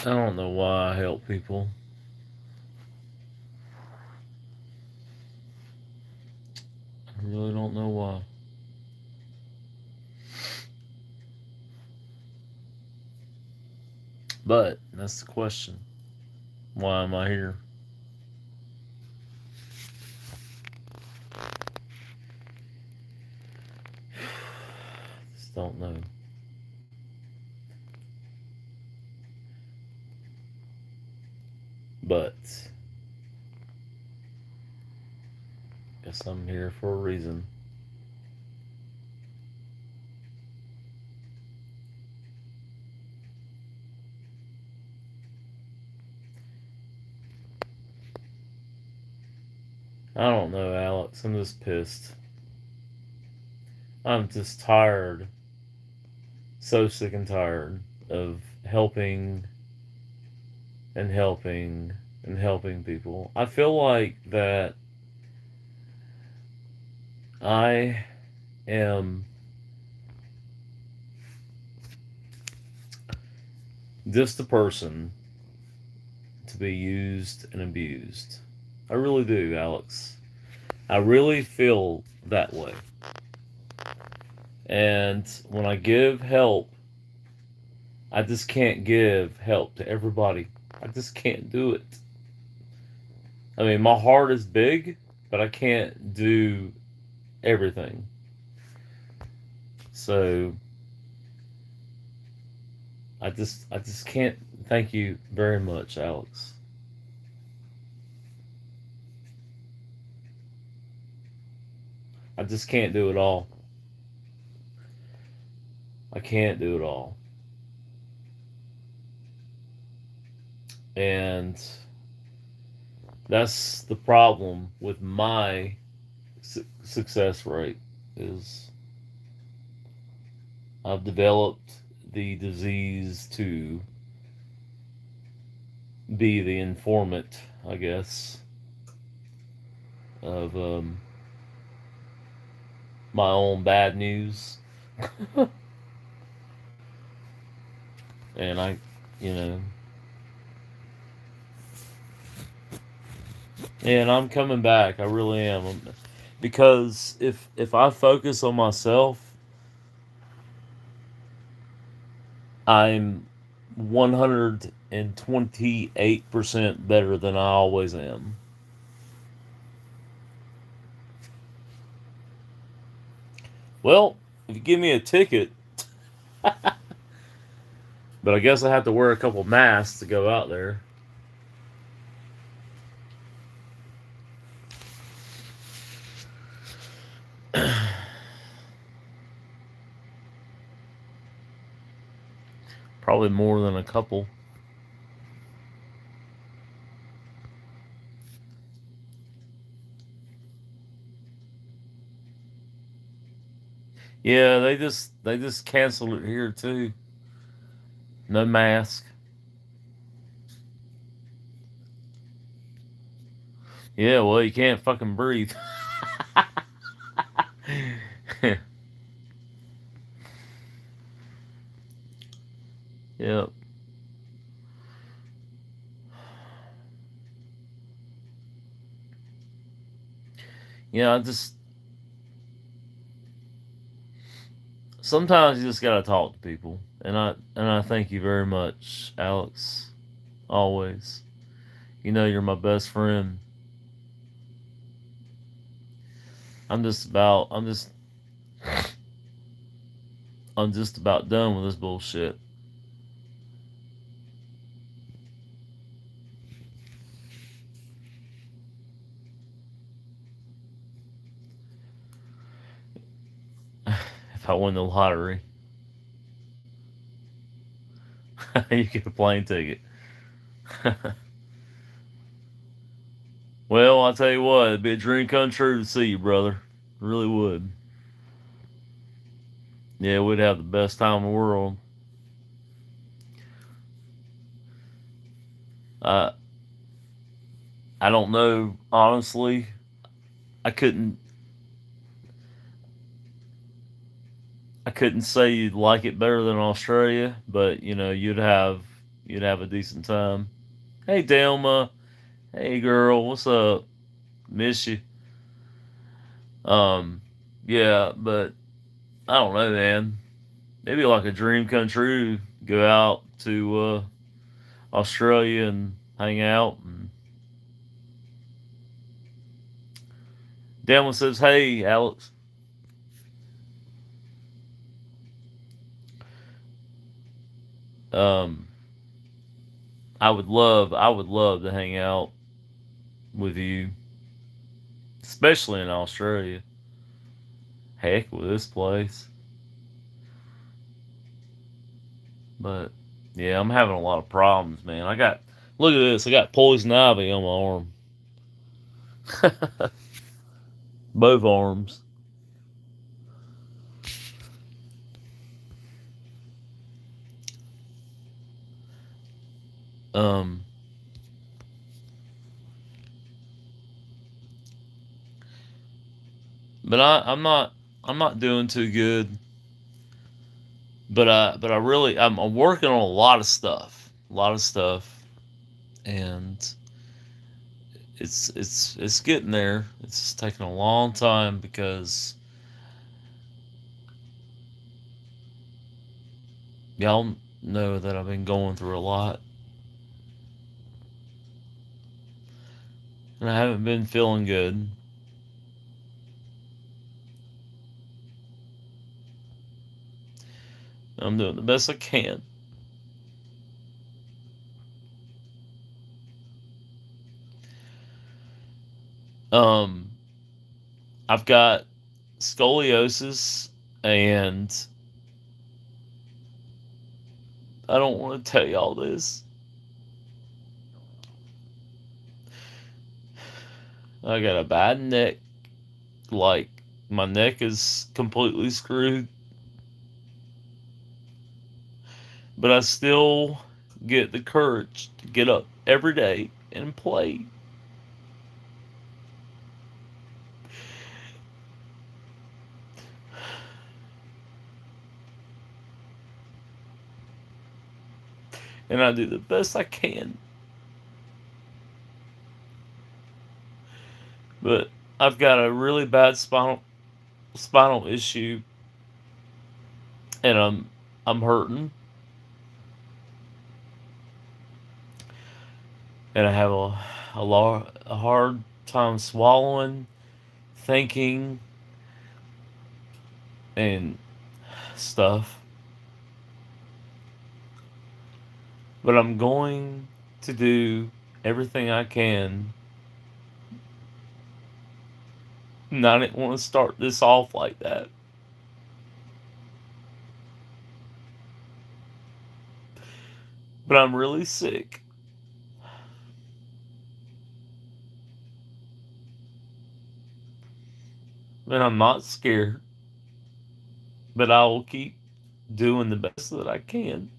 I don't know why I help people. I really don't know why. But that's the question. Why am I here? Just don't know. But guess I'm here for a reason. I don't know, Alex. I'm just pissed. I'm just tired. So sick and tired of helping and helping and helping people. I feel like that I am just a person to be used and abused. I really do, Alex. I really feel that way. And when I give help, I just can't give help to everybody. I just can't do it. I mean, my heart is big, but I can't do everything. So I just can't. Thank you very much, Alex. I just can't do it all. I can't do it all. And that's the problem with my success rate is I've developed the disease to be the informant, I guess, of my own bad news. And you know, and I'm coming back. I really am. Because if I focus on myself, I'm 128% better than I always am. Well, if you give me a ticket, but I guess I have to wear a couple masks to go out there. Probably more than a couple. Yeah, they just canceled it here too. No mask. Yeah, well, you can't fucking breathe. Yeah. Yeah, I just sometimes you just gotta talk to people, and I thank you very much, Alex. Always, you know you're my best friend. I'm just about done with this bullshit. If I win the lottery, you get a plane ticket. Well, I'll tell you what, it'd be a dream come true to see you, brother. It really would. Yeah, we'd have the best time in the world. Uh, I don't know, honestly. I couldn't I couldn't say you'd like it better than Australia, but you'd have you'd have a decent time. Hey, Delma. Hey, girl. What's up? Miss you. Um, yeah, but I don't know, man. Maybe like a dream come true. Go out to Australia and hang out. And Delma says, "Hey, Alex. Um, I would love to hang out with you, especially in Australia. Heck with this place, but yeah, I'm having a lot of problems, man. Look at this. I got poison ivy on my arm, both arms. Um, but I'm not doing too good. But I really I'm working on a lot of stuff, and it's getting there. It's taking a long time because y'all know that I've been going through a lot, and I haven't been feeling good. I'm doing the best I can. Um, I've got scoliosis, and I don't want to tell y'all this. I got a bad neck, like my neck is completely screwed, but I still get the courage to get up every day and play. And I do the best I can. But I've got a really bad spinal issue, and I'm hurting, and I have a hard time swallowing, thinking, and stuff. But I'm going to do everything I can. And I didn't want to start this off like that. But I'm really sick. And I'm not scared. But I will keep doing the best that I can.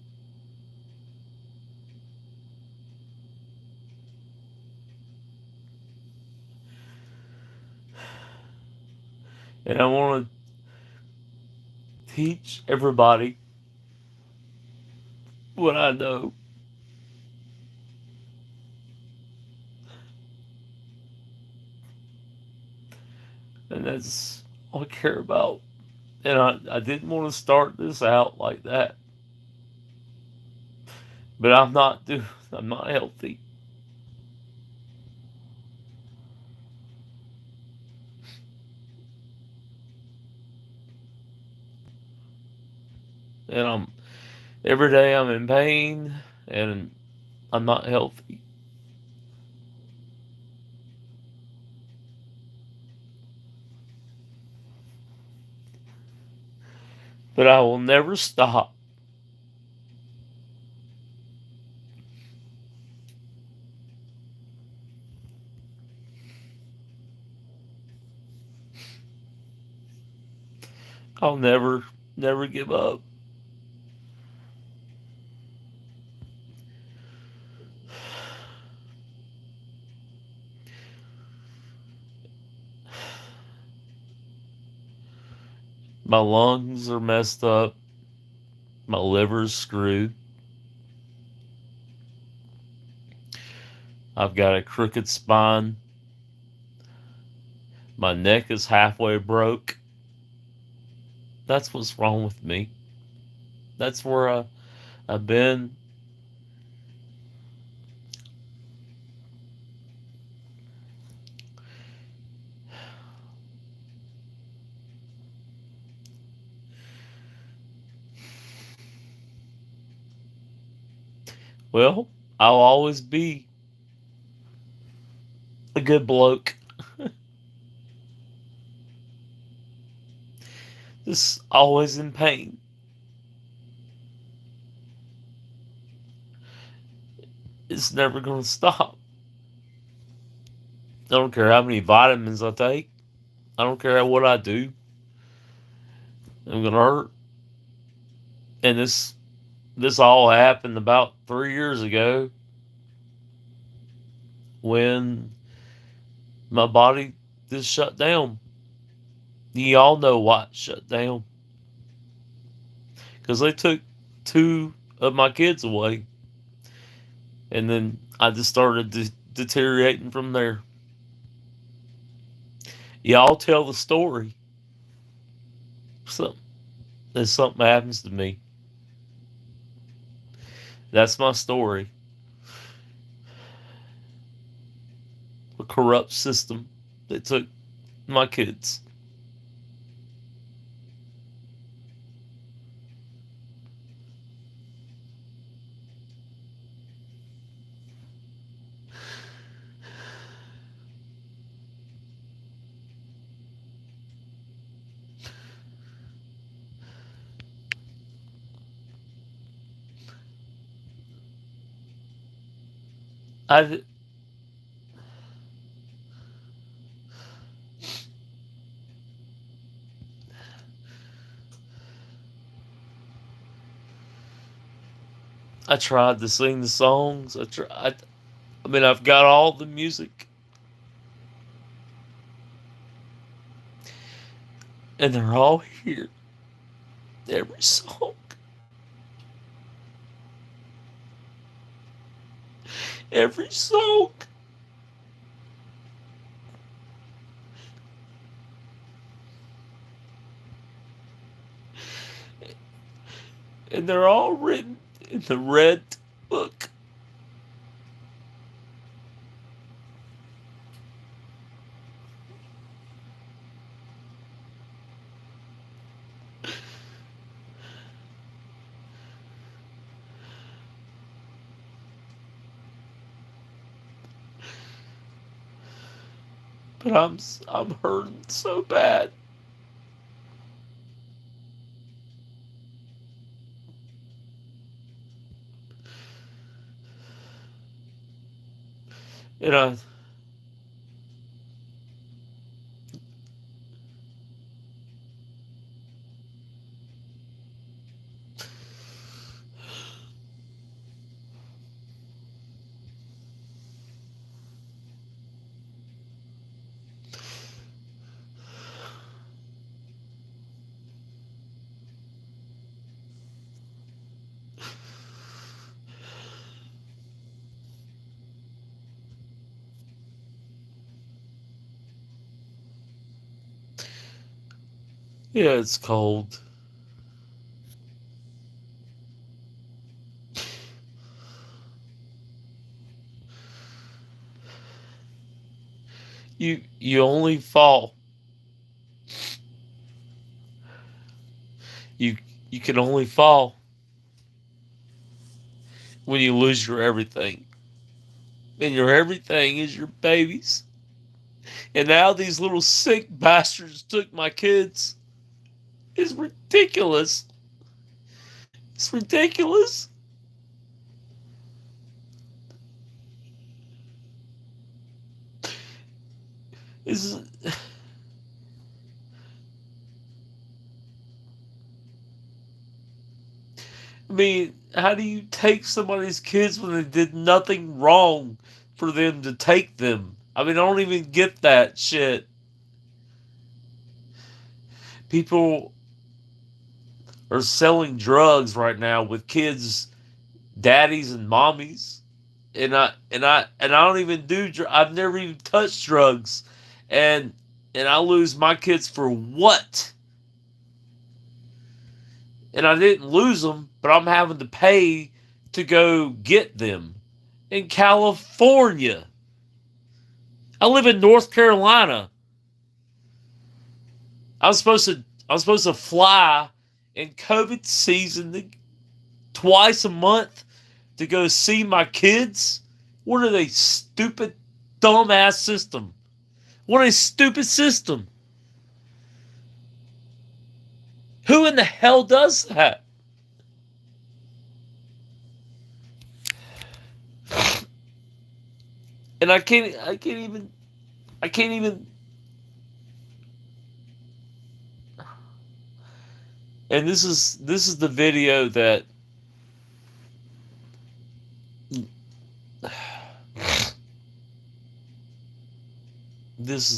And I want to teach everybody what I know. And that's all I care about. And I didn't want to start this out like that. But I'm not healthy. And every day I'm in pain, and I'm not healthy. But I will never stop. I'll never give up. My lungs are messed up. My liver's screwed. I've got a crooked spine. My neck is halfway broke. That's what's wrong with me. That's where I've been. Well, I'll always be a good bloke. Just always in pain. It's never going to stop. I don't care how many vitamins I take. I don't care what I do. I'm going to hurt. And this all happened about 3 years ago when my body just shut down. Y'all know why it shut down. Because they took two of my kids away. And then I just started deteriorating from there. Y'all tell the story. Something happens to me. That's my story. A corrupt system that took my kids. I I tried to sing the songs. I mean, I've got all the music, and they're all here. Every song, every song. And they're all written in the red book. But I'm hurting so bad. And yeah, it's cold. You only fall. You you can only fall when you lose your everything. And your everything is your babies. And now these little sick bastards took my kids. It's ridiculous. It's ridiculous. It's, I mean, how do you take somebody's kids when they did nothing wrong for them to take them? I mean, I don't even get that shit. People are selling drugs right now with kids' daddies and mommies. And I don't even do. I've never even touched drugs, and I lose my kids for what? And I didn't lose them, but I'm having to pay to go get them in California. I live in North Carolina. I was supposed to fly in COVID season twice a month to go see my kids. What are they stupid, dumbass system? What a stupid system. Who in the hell does that? And I can't even and this is the video that this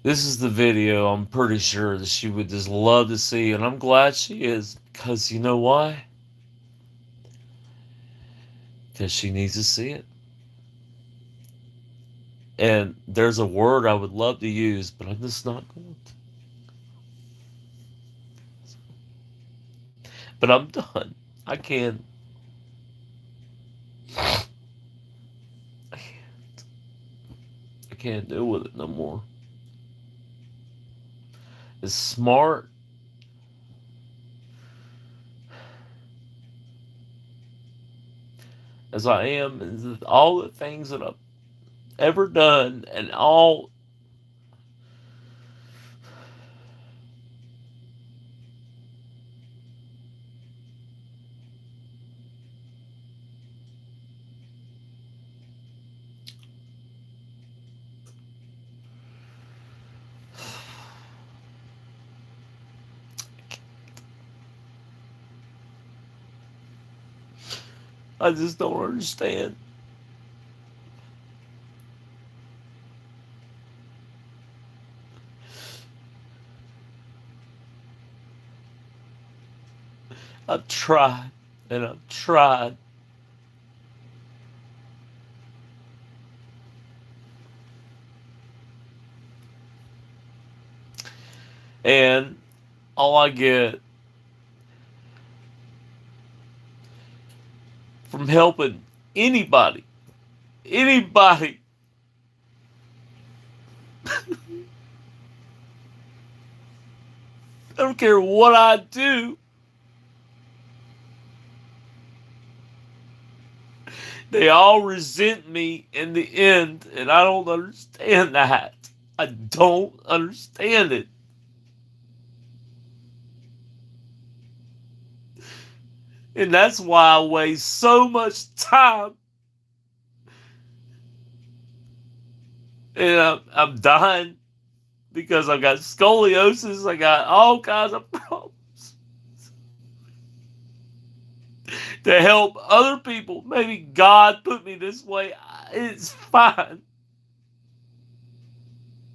is the video I'm pretty sure that she would just love to see, and I'm glad she is, because you know why? Because she needs to see it. And there's a word I would love to use, but I'm just not going to. But I'm done. I can't. I can't deal with it no more. As smart as I am, and all the things that I've ever done, and all I just don't understand. I've tried and I've tried. And all I get from helping anybody, I don't care what I do, they all resent me in the end, and I don't understand that. I don't understand it. And that's why I waste so much time. And I'm dying because I've got scoliosis. I got all kinds of problems. To help other people. Maybe God put me this way. It's fine.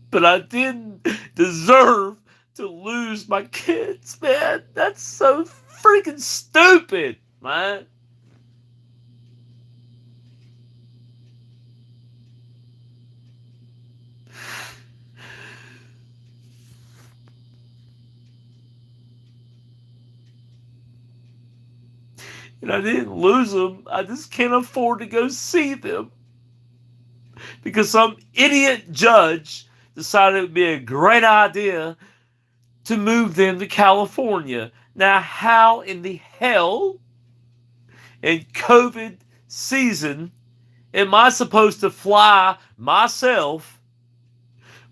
But I didn't deserve to lose my kids, man. That's so freaking stupid, man. And I didn't lose them. I just can't afford to go see them. Because some idiot judge decided it would be a great idea to move them to California. Now, how in the hell in COVID season am I supposed to fly myself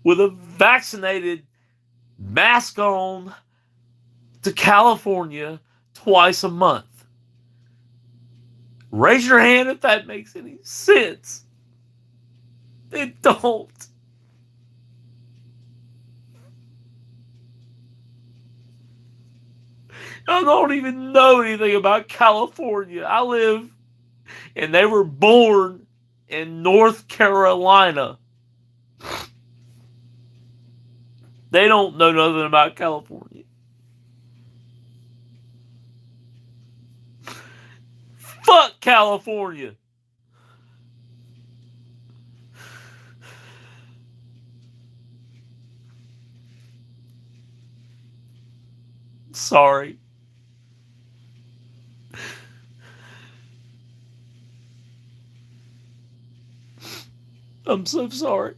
with a vaccinated mask on to California twice a month? Raise your hand if that makes any sense. It don't. I don't even know anything about California. I live, and they were born in North Carolina. They don't know nothing about California. Fuck California. sorry. I'm so sorry.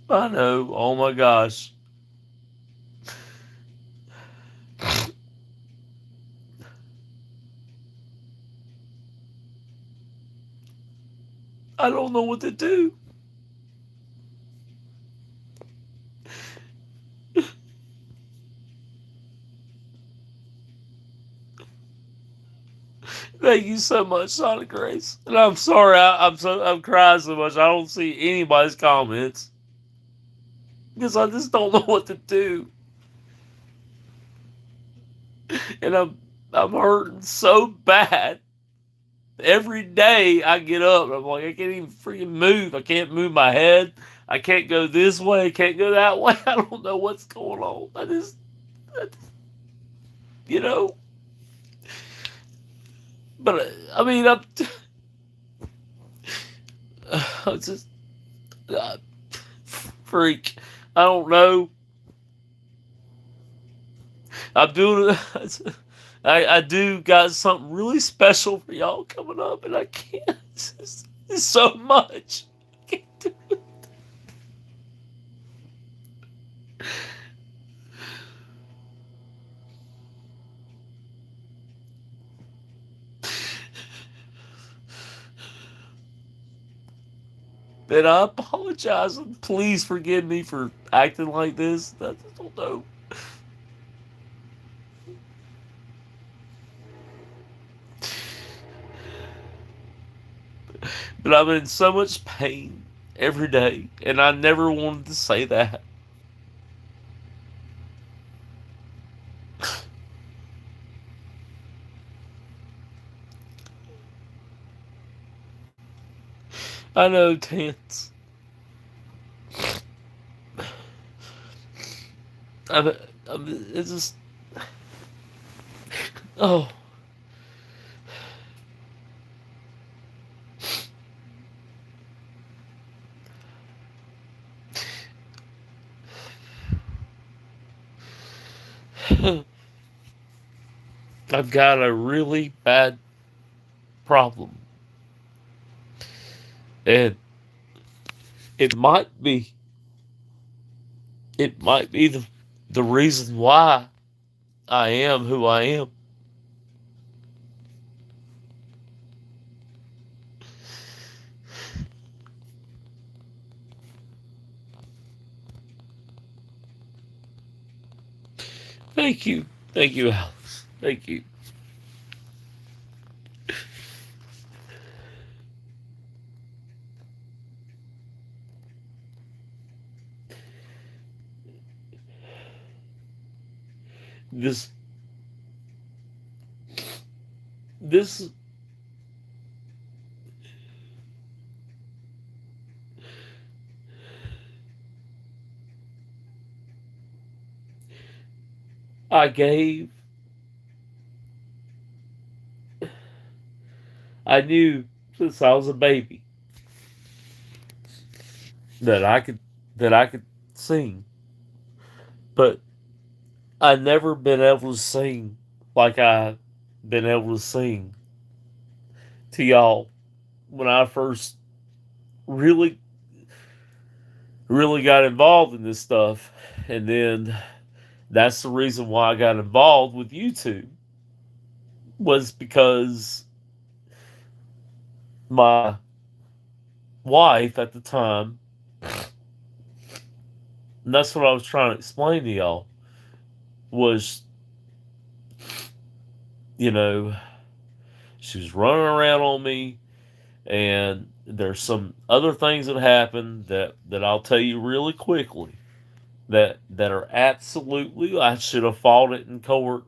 I know. Oh my gosh. I don't know what to do. Thank you so much, Sonic Grace. And I'm sorry, I'm crying so much. I don't see anybody's comments because I just don't know what to do, and I'm hurting so bad. Every day I get up, I'm like I can't even freaking move. I can't move my head. I can't go this way. I can't go that way. I don't know what's going on. I just you know. But I mean, I'm just uh, freak. I don't know. I'm doing it. I do got something really special for y'all coming up, and I can't. It's so much. I can't do it. And I apologize. And please forgive me for acting like this. I just don't know. But I'm in so much pain every day, and I never wanted to say that. I know, Tance. I'm, it's just. Oh. I've got a really bad problem. And it might be the reason why I am who I am. Thank you. Thank you, Alex. Thank you. This this I gave I knew since I was a baby that I could sing, but I never been able to sing like I been able to sing to y'all when I first really really got involved in this stuff. And then that's the reason why I got involved with YouTube was because my wife at the time, and that's what I was trying to explain to y'all, was, you know, she was running around on me, and there's some other things that happened that I'll tell you really quickly that are absolutely I should have fought it in court,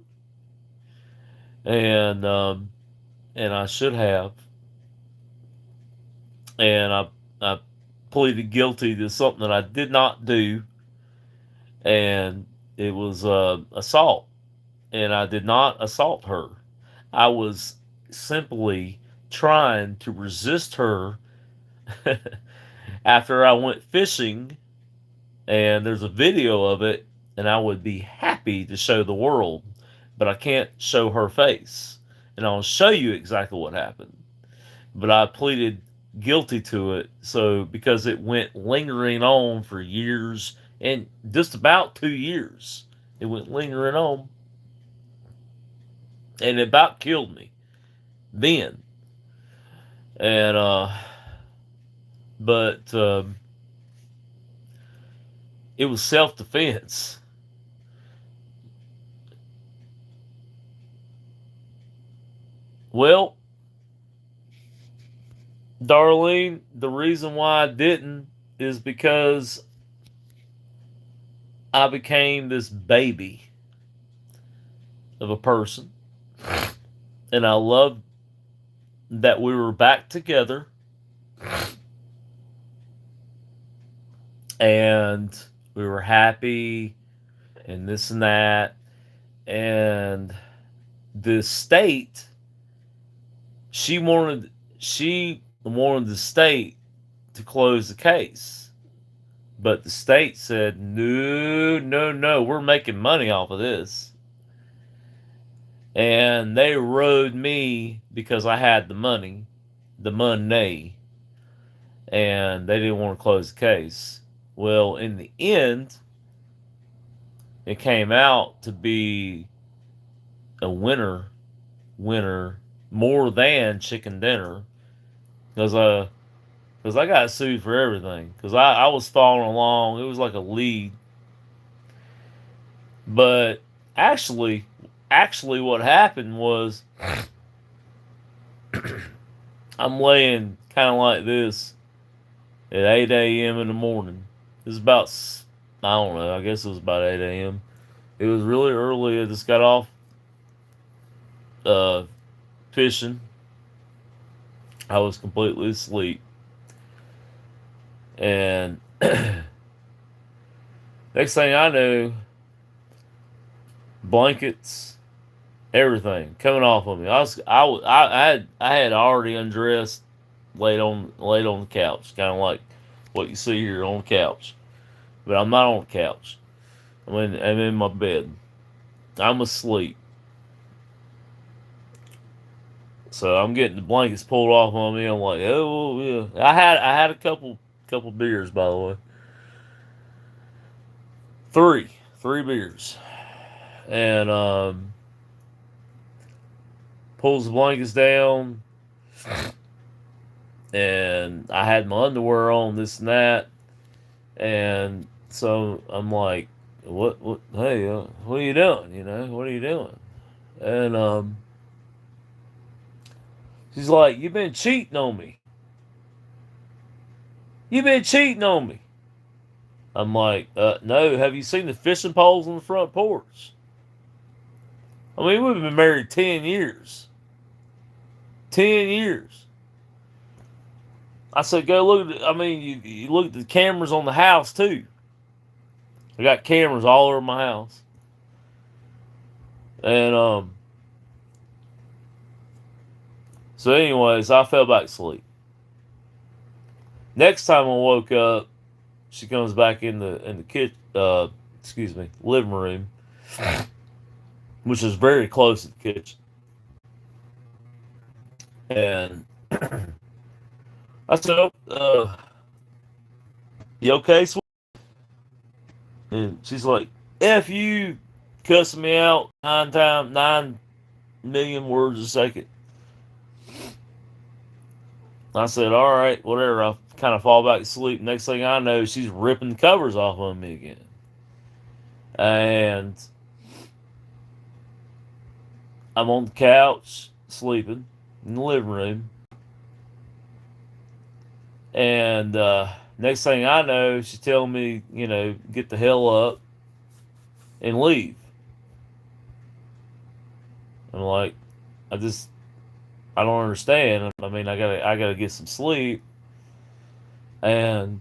and and I should have, and I pleaded guilty to something that I did not do, and it was assault, and I did not assault her. I was simply trying to resist her after I went fishing, and there's a video of it, and I would be happy to show the world, but I can't show her face. And I'll show you exactly what happened. But I pleaded guilty to it, so because it went lingering on for years, and just about 2 years, it went lingering on, and it about killed me then. And but it was self-defense. Well, Darlene, the reason why I didn't is because I became this baby of a person, and I loved that we were back together, and we were happy, and this and that, and the state, she wanted the state to close the case, but the state said no, no, no, we're making money off of this. And they rode me because I had the money, and they didn't want to close the case. Well, in the end, it came out to be a winner more than chicken dinner, because I got sued for everything, because I was following along. It was like a lead, but actually what happened was I'm laying kind of like this at 8 a.m. in the morning. It was about, I don't know, I guess it was about 8 a.m. It was really early. I just got off fishing. I was completely asleep. And next thing I knew, blankets, everything coming off of me. I had already undressed, laid on the couch, kind of like what you see here on the couch. But I'm not on the couch. I'm in my bed. I'm asleep. So I'm getting the blankets pulled off on me. I'm like, oh yeah. I had a couple beers, by the way. Three beers, and pulls the blankets down, and I had my underwear on, this and that, and so I'm like, what hey, what are you doing? What are you doing? And she's like, you've been cheating on me. You've been cheating on me. I'm like, no, have you seen the fishing poles on the front porch? I mean, we've been married 10 years. 10 years. I said, go look at you look at the cameras on the house, too. I got cameras all over my house. And, so anyways, I fell back asleep. Next time I woke up, she comes back in the kitchen, living room, which is very close to the kitchen. And I said, you okay, sweet? And she's like, F you, cussing me out 9 million words a second. I said, all right, whatever. I kind of fall back to sleep. Next thing I know, she's ripping the covers off of me again. And I'm on the couch, sleeping in the living room. And next thing I know, she's telling me, get the hell up and leave. I'm like, I don't understand. I mean, I gotta get some sleep. And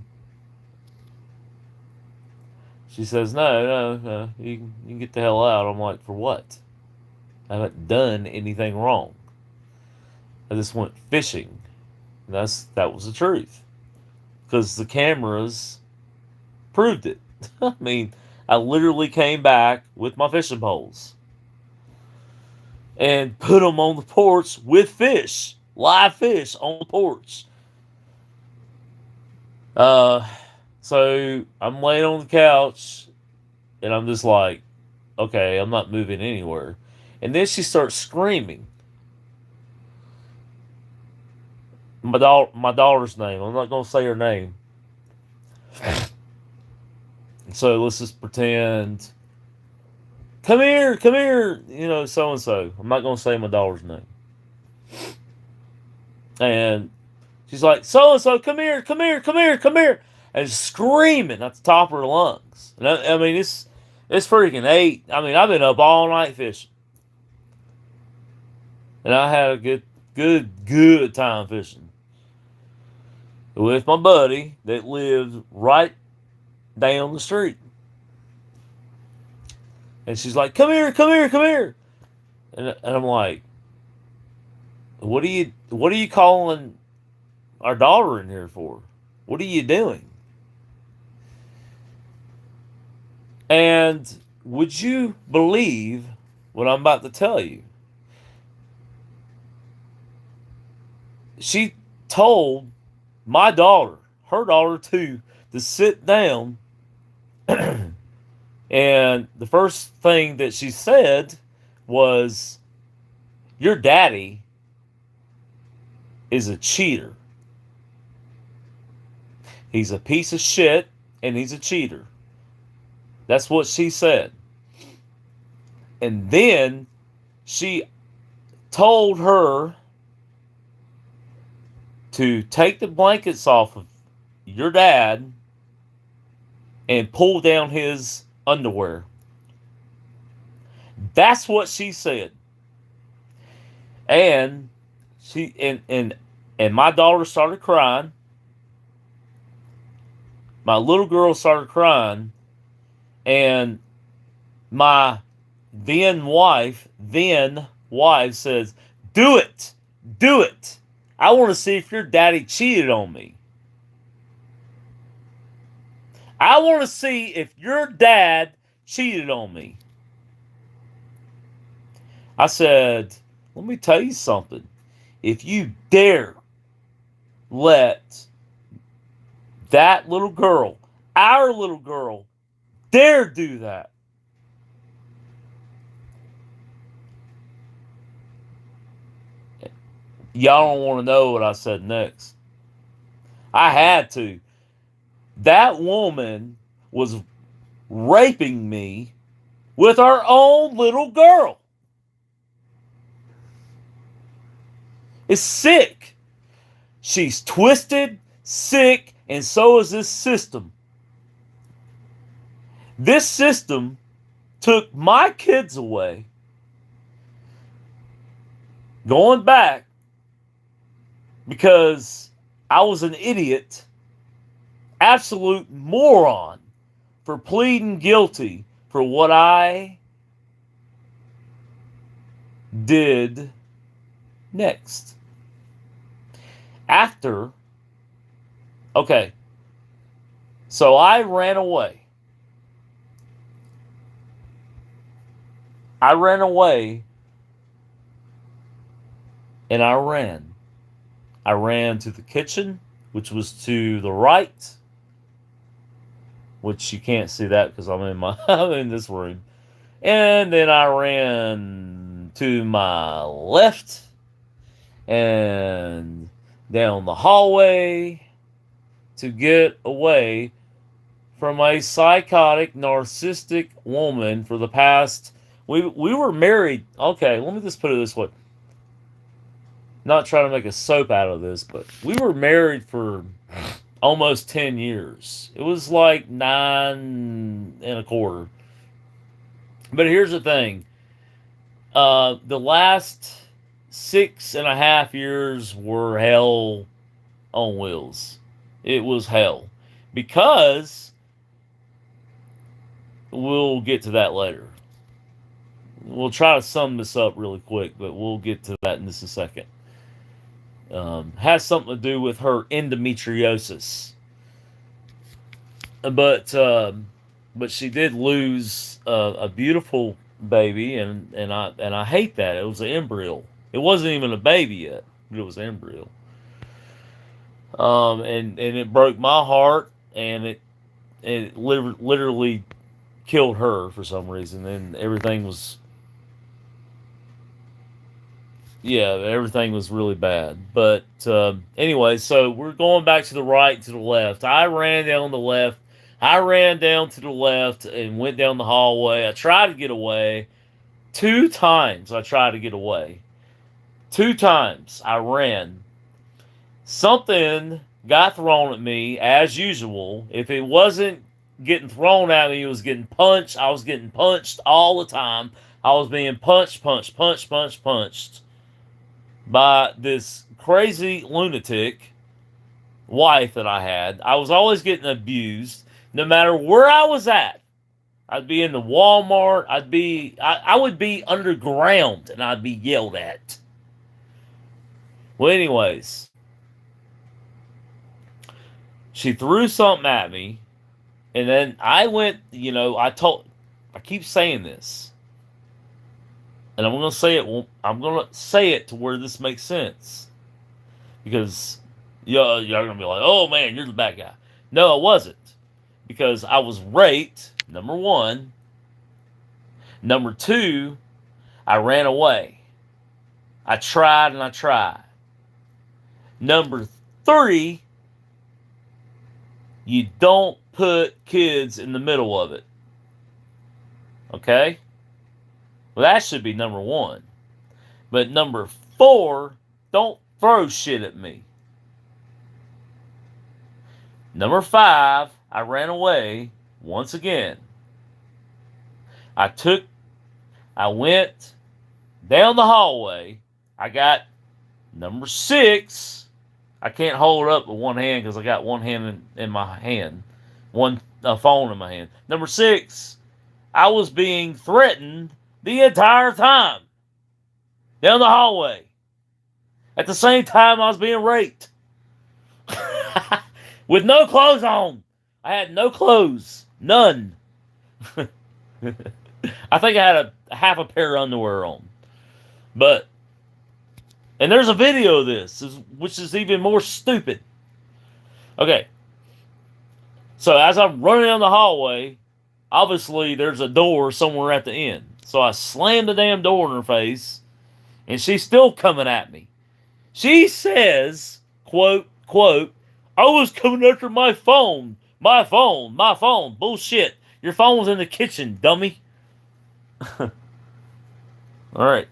she says, no, you can get the hell out. I'm like, for what? I haven't done anything wrong. I just went fishing. And that was the truth. Because the cameras proved it. I mean, I literally came back with my fishing poles and put them on the porch with fish, live fish on the porch. So I'm laying on the couch and I'm just like, okay, I'm not moving anywhere. And then she starts screaming. My daughter's name. I'm not gonna say her name. So let's just pretend. Come here, so and so. I'm not gonna say my daughter's name. And she's like, so and so, come here, come here, come here, come here, and screaming at the top of her lungs. And I mean, it's freaking 8. I mean, I've been up all night fishing, and I had a good time fishing with my buddy that lived right down the street. And she's like, come here, come here, come here. And I'm like, what are you calling our daughter in here for? What are you doing? And would you believe what I'm about to tell you? She told my daughter, her daughter too, to sit down. And the first thing that she said was, your daddy is a cheater. He's a piece of shit and he's a cheater. That's what she said. And then she told her to take the blankets off of your dad and pull down his underwear. That's what she said. And my daughter started crying. My little girl started crying, and my then wife says, do it. I want to see if your daddy cheated on me. I want to see if your dad cheated on me. I said, let me tell you something. If you dare let that little girl, our little girl, dare do that, y'all don't want to know what I said next. I had to. That woman was raping me with her own little girl. It's sick. She's twisted, sick, and so is this system. This system took my kids away, going back, because I was an idiot, absolute moron, for pleading guilty for what I did next. So I ran away. And I ran. I ran to the kitchen, which was to the right, which you can't see that because I'm in this room. And then I ran to my left and down the hallway to get away from a psychotic, narcissistic woman for the past. We were married. Okay, let me just put it this way. Not trying to make a soap out of this, but we were married for almost 10 years. It was like 9 and a quarter. But here's the thing. The last 6.5 years were hell on wheels. It was hell. Because we'll get to that later. We'll try to sum this up really quick, but we'll get to that in just a second. Has something to do with her endometriosis. But she did lose a beautiful baby, and I hate that it was an embryo. It wasn't even a baby yet, but it was an embryo. And it broke my heart, and it literally killed her for some reason, and everything was, yeah, everything was really bad. But anyway, so we're going back to the right, to the left. I ran down the left. I ran down to the left and went down the hallway. I tried to get away. 2 times I tried to get away. 2 times I ran. Something got thrown at me as usual. If it wasn't getting thrown at me, it was getting punched. I was getting punched all the time. I was being punched by this crazy lunatic wife that I had. I was always getting abused, no matter where I was at. I'd be in the Walmart. I would be underground, and I'd be yelled at. Well, anyways, she threw something at me, and then I went. I keep saying this, and I'm gonna say it. I'm gonna say it to where this makes sense, because y'all gonna be like, "Oh man, you're the bad guy." No, I wasn't, because I was raped. Number one. Number two, I ran away. I tried and I tried. Number three, you don't put kids in the middle of it. Okay? Well, that should be number one. But number four, don't throw shit at me. Number five, I ran away once again. I went down the hallway. I got number six. I can't hold it up with one hand because I got one hand in my hand, one phone in my hand. Number six, I was being threatened the entire time down the hallway. At the same time, I was being raped with no clothes on. I had no clothes, none. I think I had a half a pair of underwear on, and there's a video of this, which is even more stupid. Okay, so as I'm running down the hallway, obviously there's a door somewhere at the end. So I slammed the damn door in her face, and she's still coming at me. She says, quote, "I was coming after my phone. My phone. Bullshit. Your phone was in the kitchen, dummy." Alright.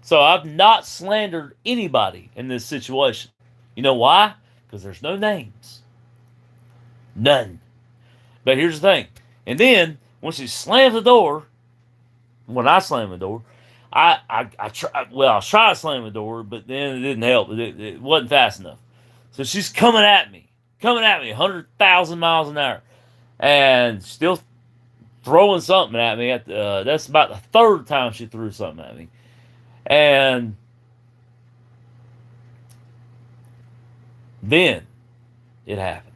So I've not slandered anybody in this situation. You know why? Because there's no names. None. But here's the thing. And then, when she slams the door, when I slam the door, I was trying to slam the door, but then it didn't help. It wasn't fast enough. So she's coming at me, 100,000 miles an hour, and still throwing something at me. That's about the third time she threw something at me, and then it happened.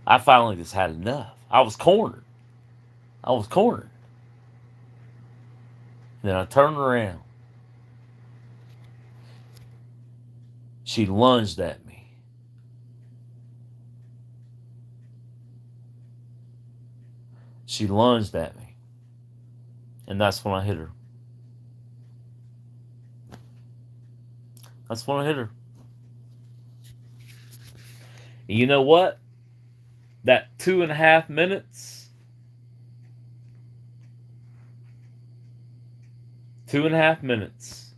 I finally just had enough. I was cornered. Then I turned around. She lunged at me. And that's when I hit her. And you know what? That 2.5 minutes. 2.5 minutes.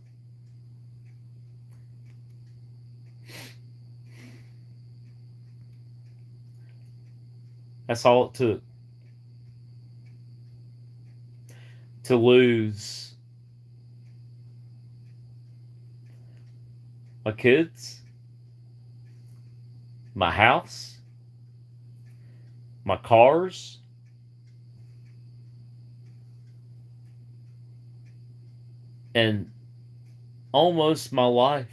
That's all it took to lose my kids, my house, my cars, and almost my life.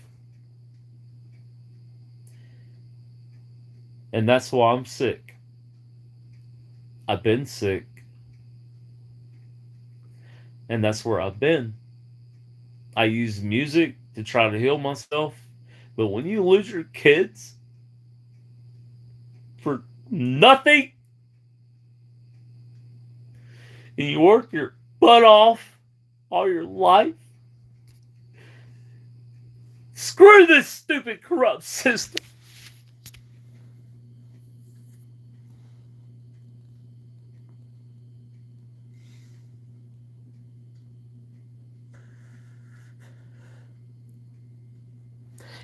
And that's why I'm sick. I've been sick. And that's where I've been. I use music to try to heal myself. But when you lose your kids for nothing, and you work your butt off all your life, screw this stupid corrupt system.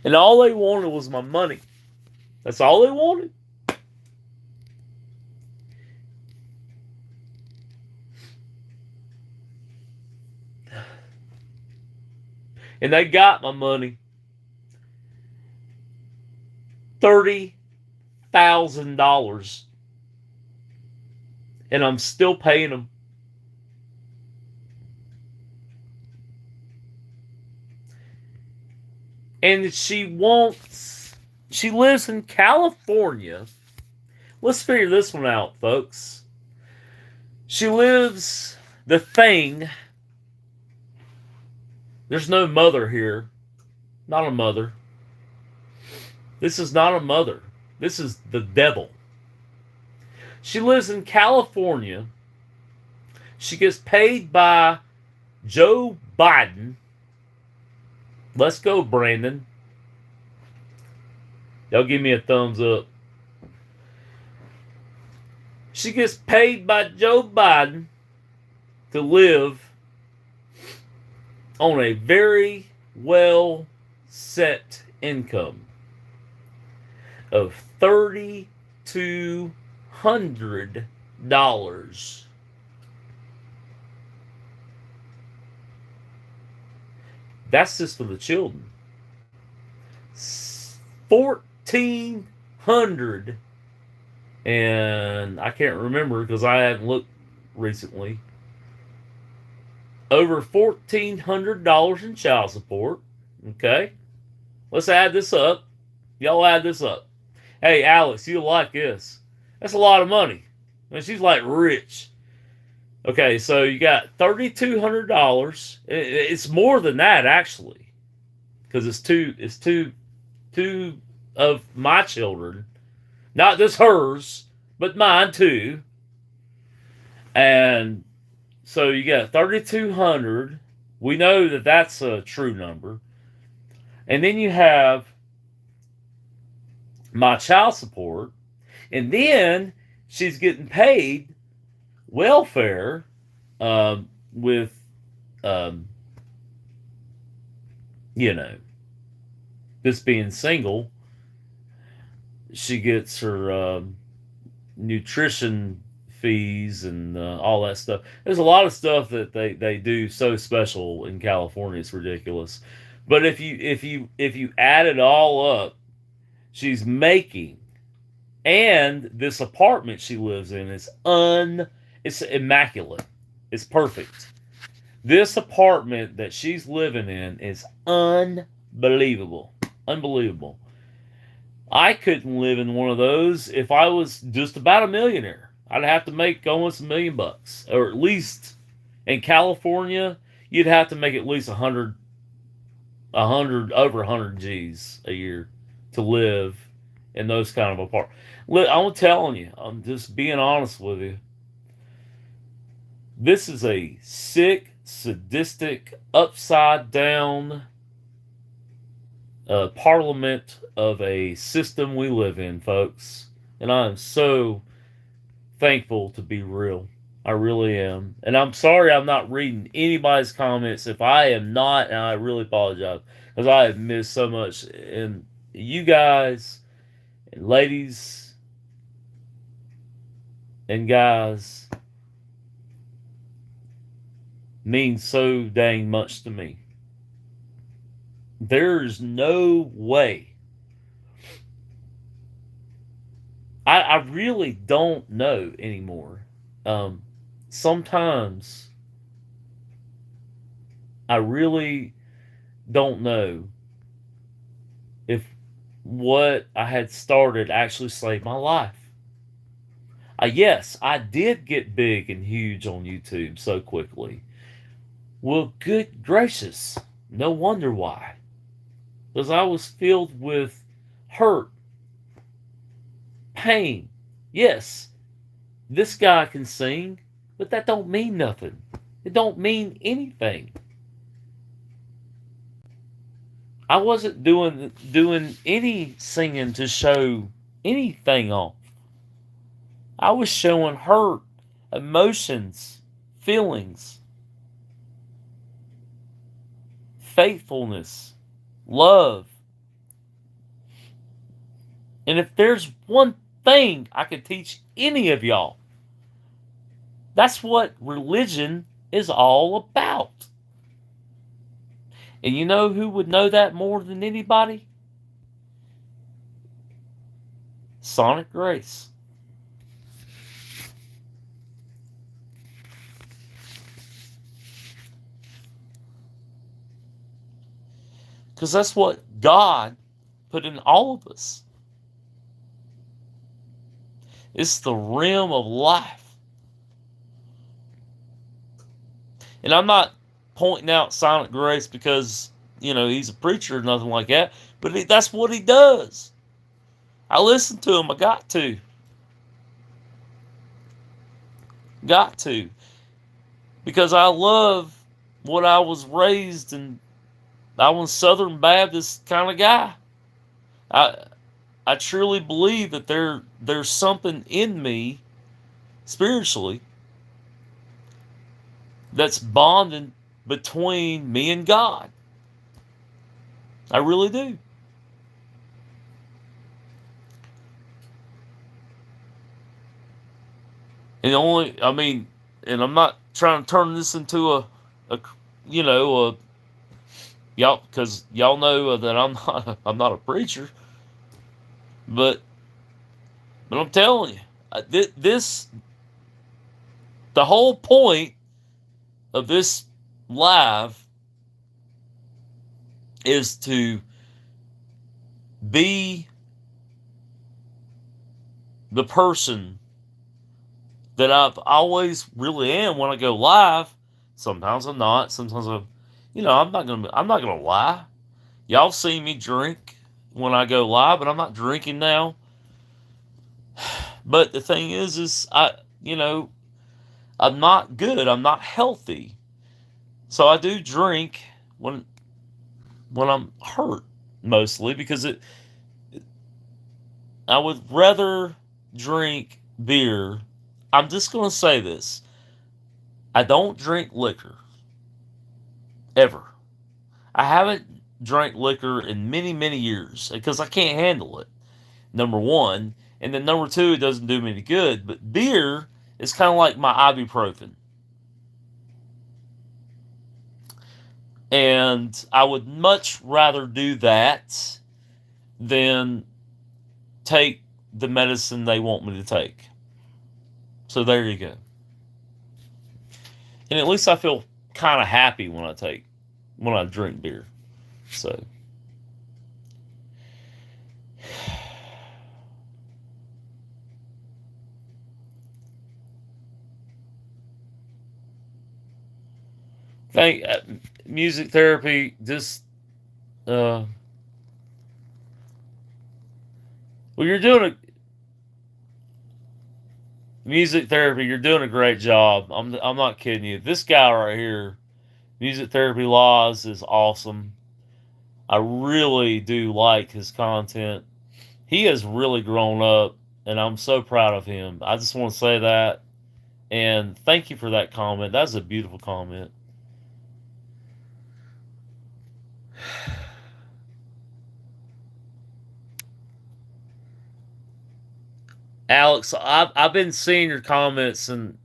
And all they wanted was my money. That's all they wanted. And they got my money. $30,000. And I'm still paying them. And she lives in California. Let's figure this one out, folks. She lives, the thing, there's no mother here. Not a mother. This is not a mother. This is the devil. She lives in California. She gets paid by Joe Biden. Let's go, Brandon. Y'all give me a thumbs up. She gets paid by Joe Biden to live on a very well set income of $3,200. That's just for the children. 1,400, and I can't remember because I haven't looked recently. Over $1,400 in child support. Okay, let's add this up. Y'all add this up. Hey, Alex, you'll like this. That's a lot of money. I mean, she's like rich. Okay, so you got $3,200. It's more than that actually, because it's two of my children, not just hers, but mine too. And so you got 3,200. We know that that's a true number, and then you have my child support, and then she's getting paid welfare with this being single. She gets her nutrition fees and all that stuff. There's a lot of stuff that they do so special in California. It's ridiculous. But if you add it all up, she's making, and this apartment she lives in is it's immaculate. It's perfect. This apartment that she's living in is unbelievable. Unbelievable. I couldn't live in one of those if I was just about a millionaire. I'd have to make almost $1 million, or at least in California, you'd have to make at least 100 over 100 G's a year to live in those kind of apartments. I'm telling you, I'm just being honest with you. This is a sick, sadistic, upside down parliament of a system we live in, folks. And I am so thankful to be real. I really am. And I'm sorry I'm not reading anybody's comments. If I am not, and I really apologize, because I have missed so much. And you guys and ladies and guys mean so dang much to me. There's no way. I really don't know anymore. Sometimes I really don't know if what I had started actually saved my life. Yes, I did get big and huge on YouTube so quickly. Well, good gracious, no wonder why. Because I was filled with hurt, pain. Yes, this guy can sing, but that don't mean nothing. It don't mean anything. I wasn't doing any singing to show anything off. I was showing hurt, emotions, feelings, faithfulness, love. And if there's one thing I could teach any of y'all, that's what religion is all about. And you know who would know that more than anybody? Sonic Grace. Because that's what God put in all of us. It's the realm of life. And I'm not pointing out Sonic Grace because, he's a preacher or nothing like that, but that's what he does. I listen to him. I got to. Got to. Because I love what I was raised in. I was a Southern Baptist kind of guy. I truly believe that there's something in me spiritually that's bonding between me and God. I really do. And I'm not trying to turn this into a y'all, because y'all know that I'm not a preacher, but I'm telling you, the whole point of this live is to be the person that I've always really am when I go live. Sometimes I'm not. Sometimes I'm not gonna lie. Y'all see me drink when I go live, but I'm not drinking now. But the thing is I'm not good. I'm not healthy. So I do drink when I'm hurt, mostly because I would rather drink beer. I'm just going to say this. I don't drink liquor. Ever. I haven't drank liquor in many, many years because I can't handle it. Number one. And then number two, it doesn't do me any good. But beer is kind of like my ibuprofen. And I would much rather do that than take the medicine they want me to take. So there you go. And at least I feel kind of happy when I drink beer. So thank music therapy. Just well, you're doing a music therapy. You're doing a great job. I'm not kidding you. This guy right here, Music Therapy Laws, is awesome. I really do like his content. He has really grown up, and I'm so proud of him. I just want to say that. And thank you for that comment. That's a beautiful comment. Alex, I've been seeing your comments, and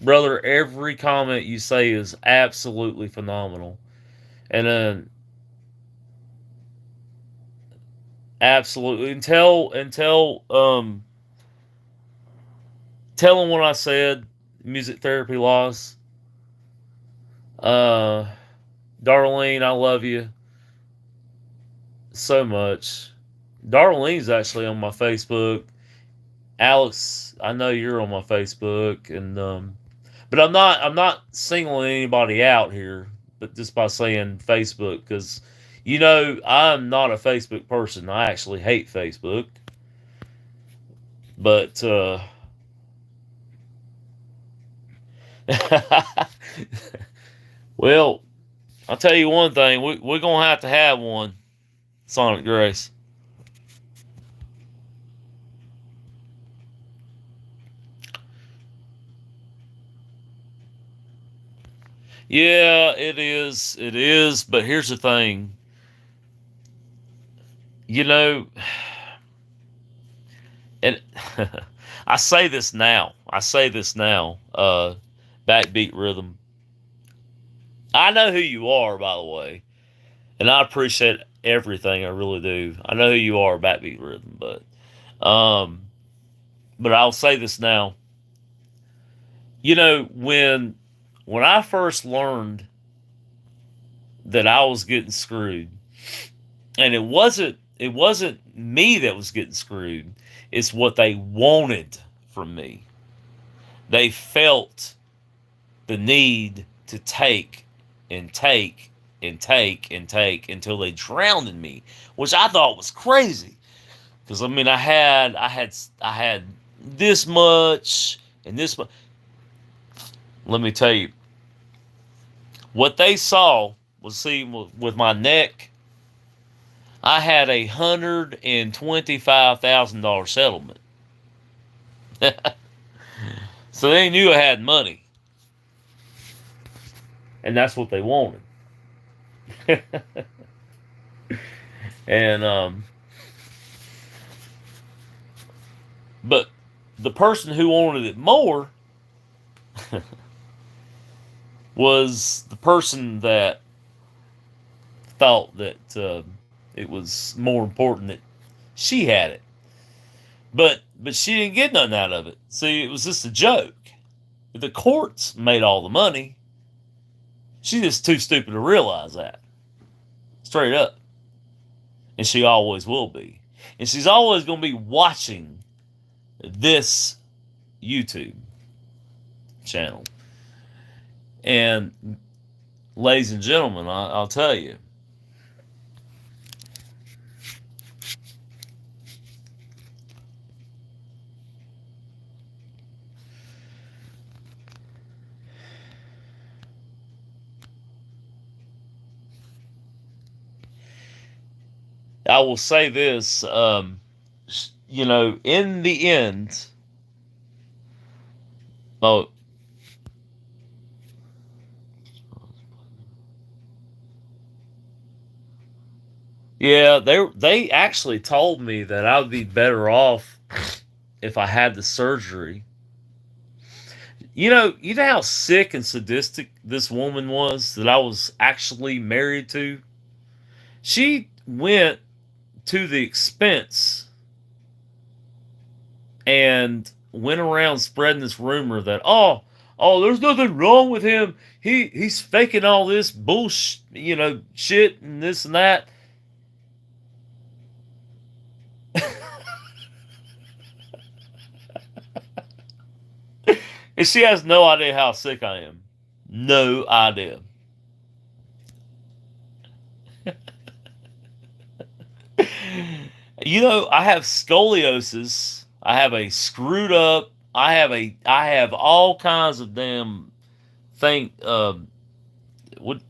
brother, every comment you say is absolutely phenomenal. And then absolutely, tell him what I said. Music Therapy Laws. Uh, Darlene, I love you. so much. Darlene's actually on my Facebook. Alex, I know you're on my Facebook, and but I'm not singling anybody out here, but just by saying Facebook, because I'm not a Facebook person. I actually hate Facebook, but well, I'll tell you one thing: we're gonna have to have one, Sonic Grace. Yeah, it is. It is. But here's the thing. You know, and I say this now. I say this now. Backbeat Rhythm. I know who you are, by the way, and I appreciate everything. I really do. I know who you are, Backbeat Rhythm. Um, but I'll say this now. When I first learned that I was getting screwed, and it wasn't me that was getting screwed. It's what they wanted from me. They felt the need to take and take and take and take until they drowned in me, which I thought was crazy. Because I mean, I had this much and this much. Let me tell you, what they saw was, see, with my neck, I had $125,000 settlement. So they knew I had money, and that's what they wanted. and but the person who wanted it more was the person that thought that it was more important that she had it. But she didn't get nothing out of it. See, it was just a joke. The courts made all the money. She's just too stupid to realize that. Straight up. And she always will be. And she's always going to be watching this YouTube channel. And, ladies and gentlemen, I'll tell you, I will say this, in the end, oh, yeah, they actually told me that I would be better off if I had the surgery. You know how sick and sadistic this woman was that I was actually married to? She went to the expense and went around spreading this rumor that there's nothing wrong with him. He's faking all this bullshit, shit and this and that. And she has no idea how sick I am. No idea. I have scoliosis. I have a screwed up. I have all kinds of damn thing. What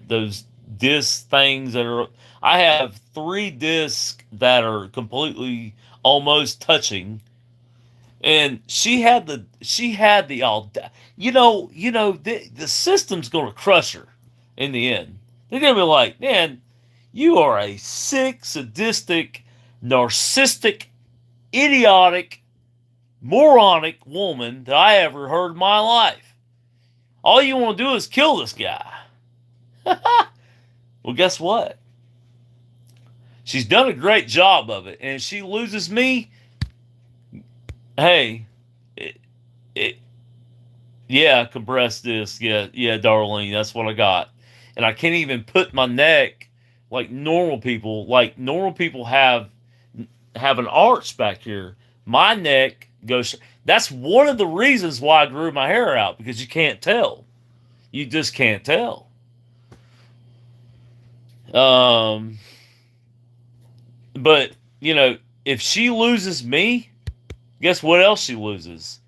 those disc things that are? I have 3 discs that are completely almost touching, and she had the all. The system's gonna crush her in the end. They're gonna be like, man, you are a sick, sadistic, narcissistic, idiotic, moronic woman that I ever heard in my life. All you want to do is kill this guy. Well, guess what? She's done a great job of it, and if she loses me, hey, it yeah, compressed disc, yeah, Darlene, that's what I got, and I can't even put my neck like normal people. Like normal people have an arch back here. My neck goes. That's one of the reasons why I grew my hair out, because you can't tell. You just can't tell. Um, but you know, if she loses me, guess what else she loses?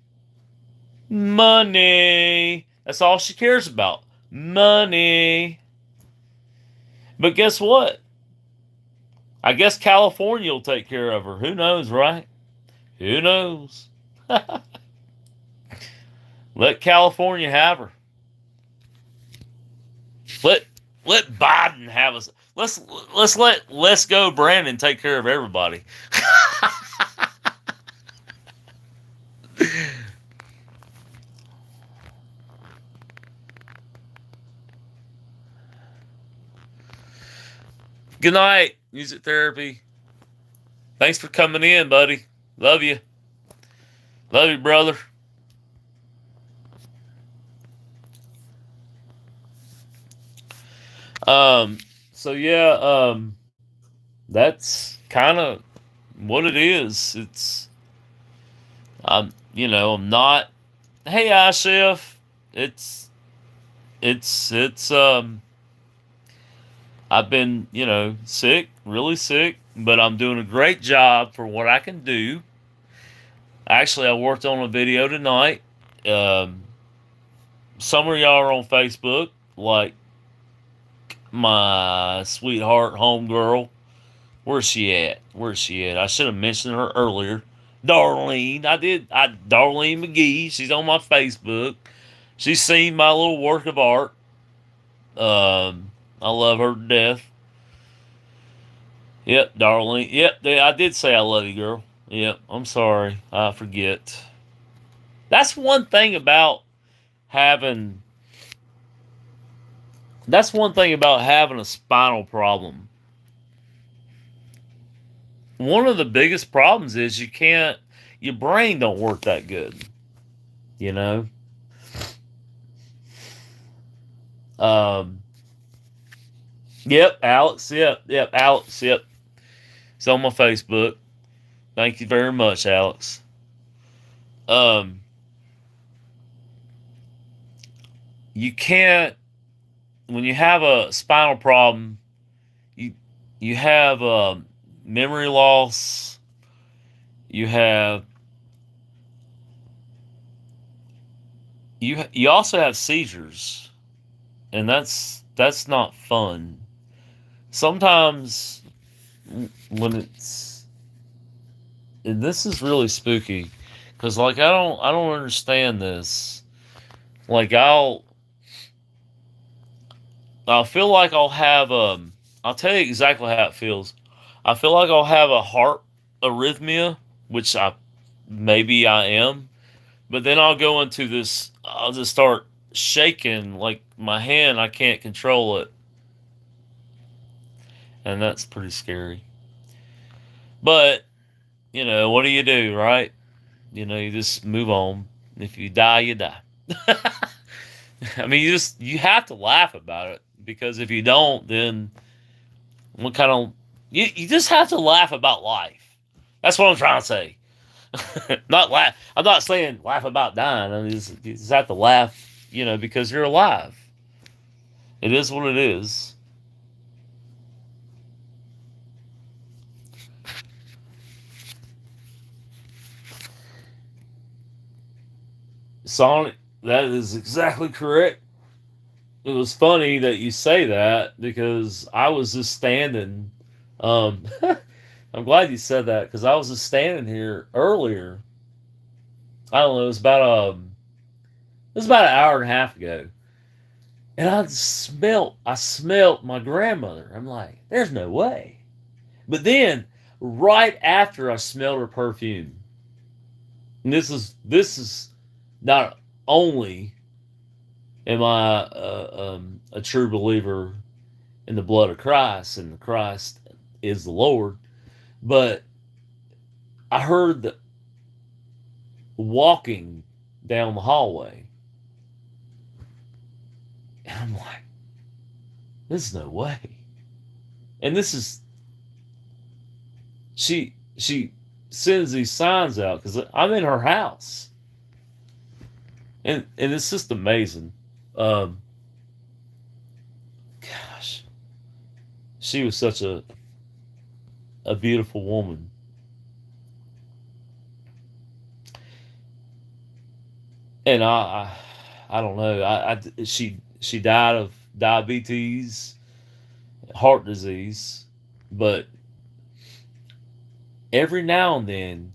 Money. That's all she cares about. Money. But guess what? I guess California will take care of her. Who knows, right? Who knows? Let California have her. Let let Biden have us. Let's go Brandon take care of everybody. Good night, music therapy. Thanks for coming in, buddy. Love you. Love you, brother. Um, so yeah, that's kind of what it is. I'm not. Hey, Ashif, it's, it's. I've been, sick, really sick, but I'm doing a great job for what I can do. Actually, I worked on a video tonight. Um, some of y'all are on Facebook, like my sweetheart homegirl. Where's she at? Where's she at? I should have mentioned her earlier. Darlene. I did. Darlene McGee. She's on my Facebook. She's seen my little work of art. I love her to death. Yep, Darlene. Yep, I did say I love you, girl. Yep, I'm sorry. I forget. That's one thing about having. That's one thing about having a spinal problem. One of the biggest problems is your brain don't work that good. You know. Yep, Alex. Yep, Alex. Yep. It's on my Facebook. Thank you very much, Alex. Um, you can't, when you have a spinal problem, you have memory loss. You also have seizures, and that's not fun. Sometimes when and this is really spooky, because like I don't understand this. Like I'll feel like I'll tell you exactly how it feels. I feel like I'll have a heart arrhythmia, which maybe I am, but then I'll go into this. I'll just start shaking, like my hand. I can't control it, and that's pretty scary. But what do you do, right? You just move on. If you die, you die. I mean, you have to laugh about it, because if you don't, then what kind of you just have to laugh about life. That's what I'm trying to say. Not laugh. I'm not saying laugh about dying. I mean, you just have to laugh, because you're alive. It is what it is. Sonic, that is exactly correct. It was funny that you say that, because I was just standing. Um, I'm glad you said that, because I was just standing here earlier. I don't know. It was about an hour and a half ago, and I smelt my grandmother. I'm like, there's no way. But then, right after I smelled her perfume, and this is not only am I a true believer in the blood of Christ, and Christ is the Lord, but I heard the walking down the hallway, and I'm like, there's no way. And this is she sends these signs out because I'm in her house, and it's just amazing. Um, Gosh, she was such a beautiful woman, and I don't know. She died of diabetes, heart disease, but every now and then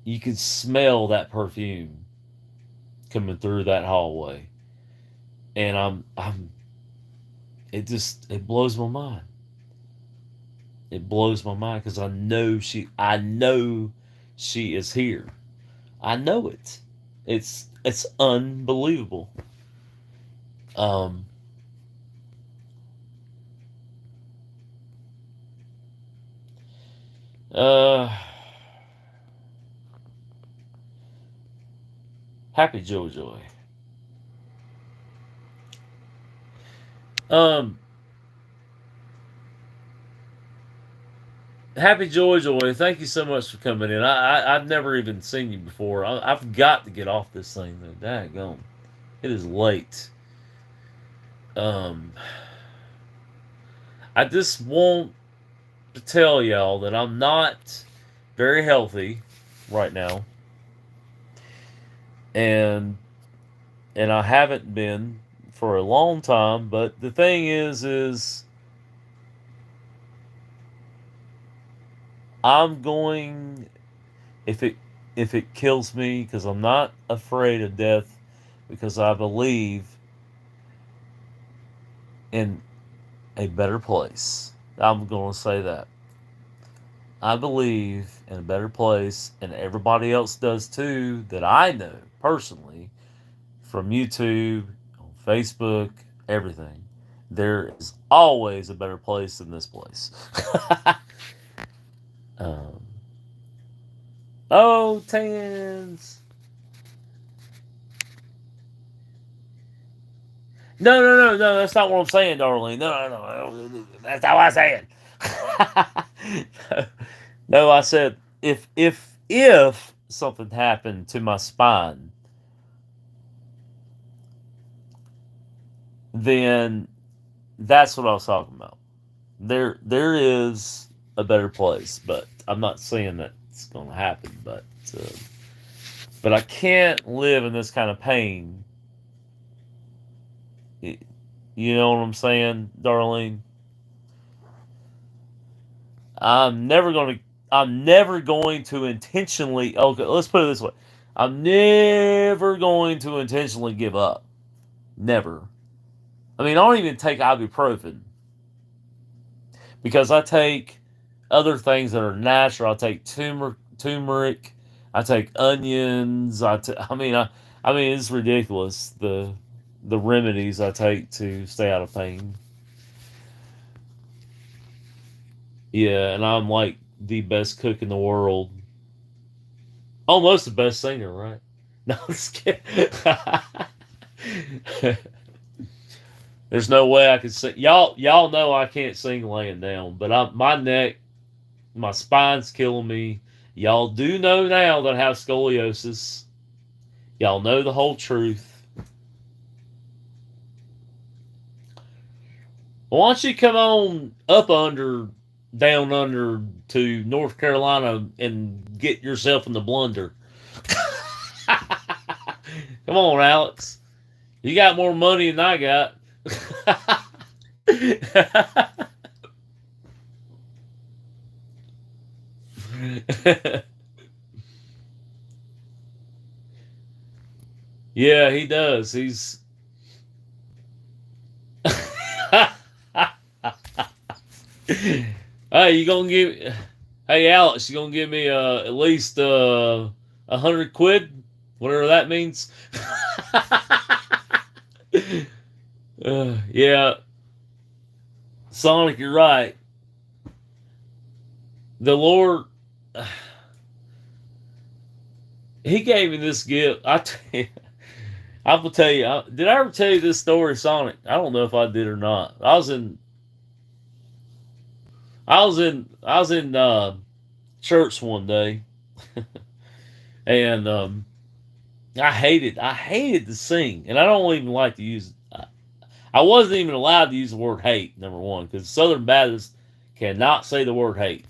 you can smell that perfume coming through that hallway, and I'm it blows my mind. It blows my mind because I know she is here. I know it. It's unbelievable. Um, uh, Happy Joy Joy. Um, Happy Joy Joy. Thank you so much for coming in. I've never even seen you before. I've got to get off this thing though. Daggone, it is late. Um, I just want to tell y'all that I'm not very healthy right now, and I haven't been for a long time. But the thing is I'm going if it kills me because I'm not afraid of death because I believe in a better place. I'm going to say that. I believe in a better place, and everybody else does too, that I know personally from YouTube, on Facebook, everything. There is always a better place than this place. um, oh, Tans. No. That's not what I'm saying, darling. No. That's not what I'm saying. No, I said if something happened to my spine, then that's what I was talking about. There is a better place, but I'm not saying that it's going to happen. Uh, but I can't live in this kind of pain. You know what I'm saying, Darlene? I'm never going to. I'm never going to intentionally. Okay, let's put it this way. I'm never going to intentionally give up. Never. I mean, I don't even take ibuprofen because I take other things that are natural. I take turmeric. I take onions. I mean, it's ridiculous the remedies I take to stay out of pain. Yeah, and I'm like the best cook in the world. Almost the best singer, right? No, I'm just kidding. There's no way I could sing. Y'all know I can't sing laying down, but my neck, my spine's killing me. Y'all do know now that I have scoliosis. Y'all know the whole truth. Well, why don't you come on down under to North Carolina and get yourself in the blunder? Come on, Alex. You got more money than I got. Yeah, he does. He's. Hey, you gonna give? Hey, Alex, you gonna give me at least 100 quid, whatever that means. Yeah, Sonic, you're right. The Lord, He gave me this gift. I will tell you. Did I ever tell you this story, Sonic? I don't know if I did or not. I was in church one day, and I hated to sing, and I don't even like to use. I wasn't even allowed to use the word hate. Number one, because Southern Baptists cannot say the word hate.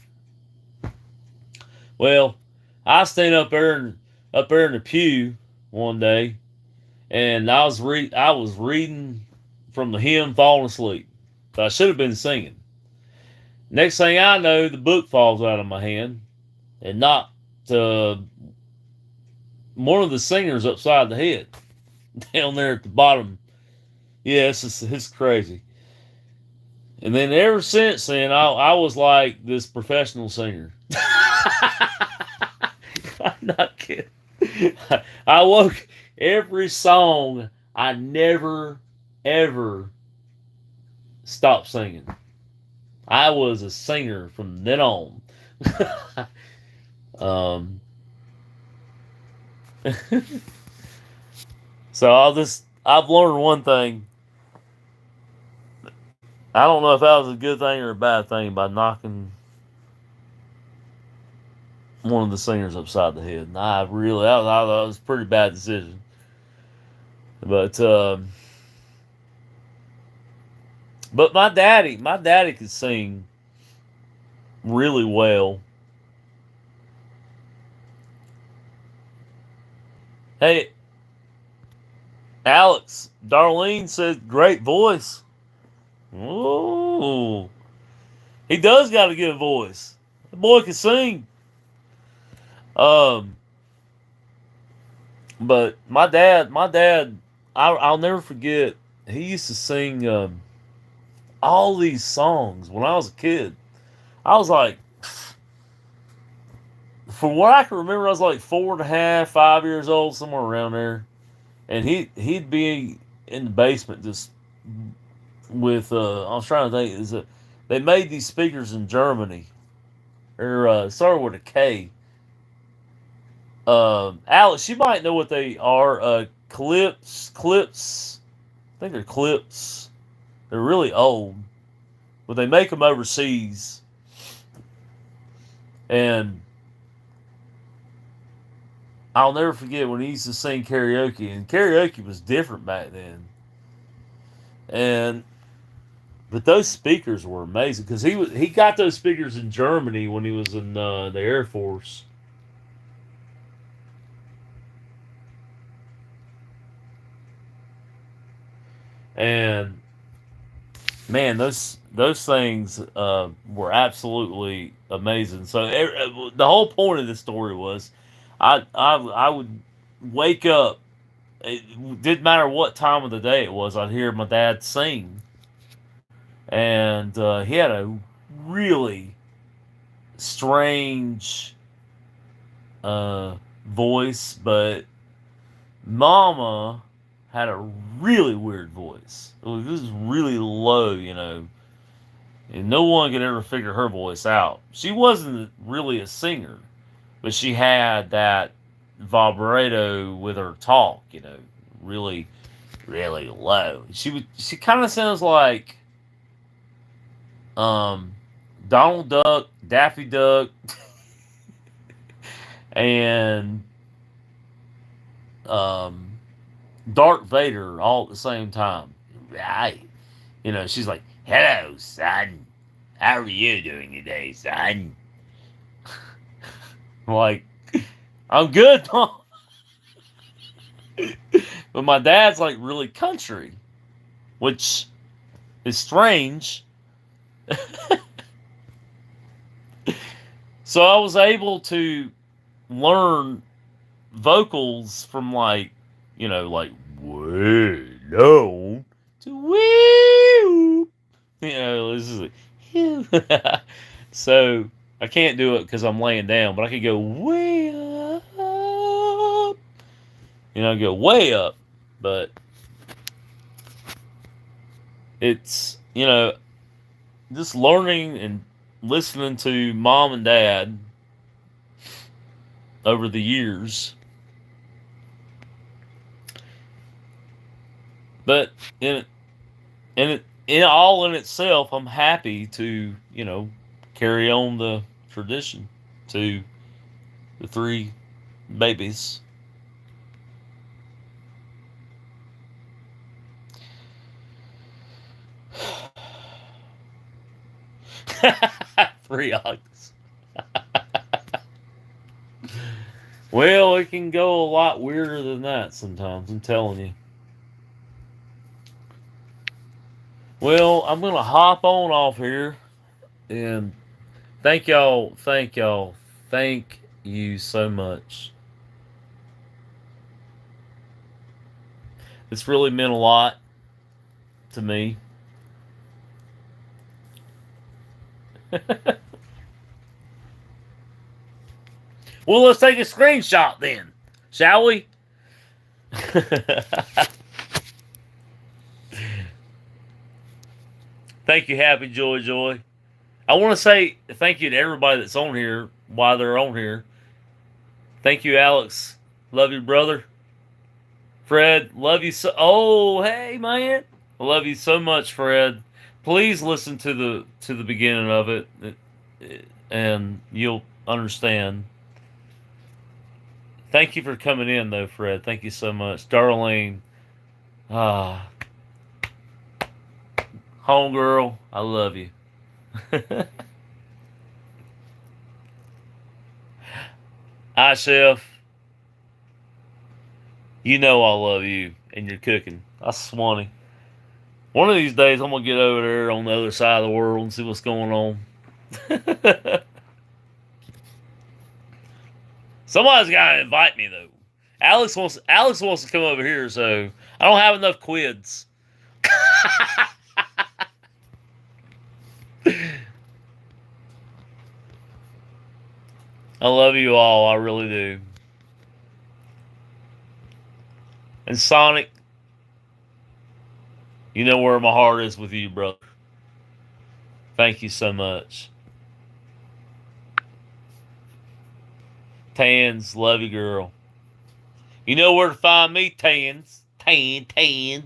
Well, I stand up there in the pew one day, and I was reading from the hymn, falling asleep. So I should have been singing. Next thing I know, the book falls out of my hand and knocked uh, one of the singers upside the head down there at the bottom. Yeah, it's crazy. And then ever since then, I was like this professional singer. I'm not kidding. I woke every song. I never ever stopped singing. I was a singer from then on. um, so I've learned one thing. I don't know if that was a good thing or a bad thing by knocking one of the singers upside the head. And that was a pretty bad decision. But but my daddy could sing really well. Hey, Alex, Darlene said great voice. Oh, he does got a good voice. The boy can sing. Um, but my dad, I'll never forget. He used to sing all these songs when I was a kid. I was like, from what I can remember, I was like 4.5, 5 years old, somewhere around there. And he'd be in the basement just with I was trying to think, they made these speakers in Germany. Or started with a K. Alex, you might know what they are. Clips. I think they're clips. They're really old, but they make them overseas. And I'll never forget when he used to sing karaoke, and karaoke was different back then. And but those speakers were amazing because he got those speakers in Germany when he was in the Air Force. And man, those things were absolutely amazing. So the whole point of this story was, I would wake up. It didn't matter what time of the day it was. I'd hear my dad sing, and he had a really strange uh, voice, but Mama had a really weird voice. It was just really low. And no one could ever figure her voice out. She wasn't really a singer, but she had that vibrato with her talk, really, really low. She kind of sounds like um, Donald Duck, Daffy Duck, and um, Darth Vader all at the same time. Right. She's like, "Hello, son. How are you doing today, son?" I'm like, "I'm good, Mom." But my dad's like really country, which is strange. So I was able to learn vocals from like way down to woo. This is like, so I can't do it because I'm laying down, but I could go way up. Go way up, but it's just learning and listening to mom and dad over the years. But in all in itself, I'm happy to carry on the tradition to the three babies. Three August. Well, it can go a lot weirder than that sometimes, I'm telling you. Well, I'm going to hop on off here and thank y'all. Thank y'all. Thank you so much. It's really meant a lot to me. Well, let's take a screenshot then, shall we? Thank you, Happy Joy Joy. I want to say thank you to everybody that's on here while they're on here. Thank you, Alex. Love you, brother. Fred, love you so. Oh, hey, man. I love you so much, Fred. Please listen to the beginning of it, and you'll understand. Thank you for coming in, though, Fred. Thank you so much, Darlene. Ah, homegirl, I love you. Hi, Chef. You know I love you and your cooking. That's Swanee. One of these days, I'm gonna get over there on the other side of the world and see what's going on. Somebody's gotta invite me though. Alex wants to come over here, so I don't have enough quids. I love you all, I really do. And Sonic, you know where my heart is with you, brother. Thank you so much. Tans, love you, girl. You know where to find me, Tans. Tans.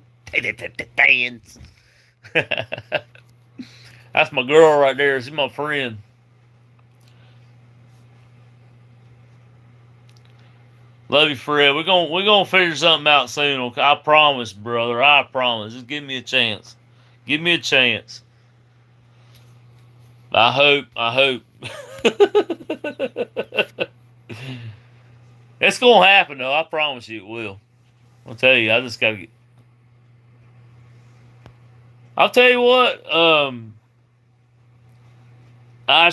That's my girl right there. She's my friend. Love you, Fred. We're gonna figure something out soon. Okay? I promise, brother. I promise. Just give me a chance. Give me a chance. I hope. It's gonna happen though. I promise you it will. I'll tell you. I just gotta get. I'll tell you what.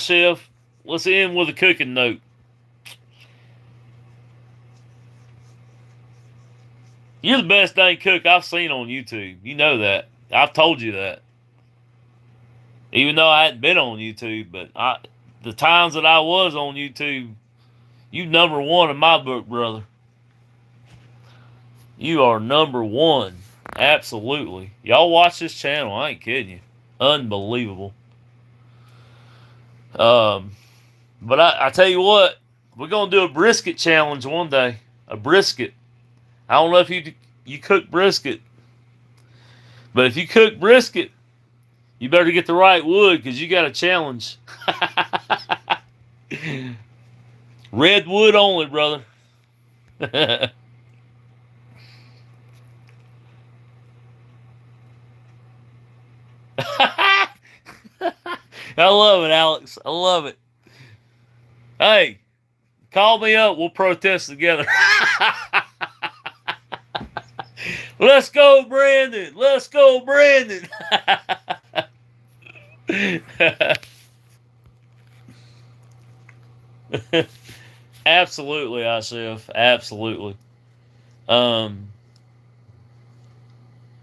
Chef. Let's end with a cooking note. You're the best dang cook I've seen on YouTube. You know that. I've told you that. Even though I hadn't been on YouTube, but the times that I was on YouTube, you number one in my book, brother. You are number one. Absolutely. Y'all watch this channel. I ain't kidding you. Unbelievable. But I tell you what, we're going to do a brisket challenge one day. A brisket. I don't know if you cook brisket. But if you cook brisket, you better get the right wood because you got a challenge. Red wood only, brother. I love it, Alex. I love it. Hey, call me up. We'll protest together. Let's go, Brandon. Let's go, Brandon. Absolutely, Chef. Absolutely.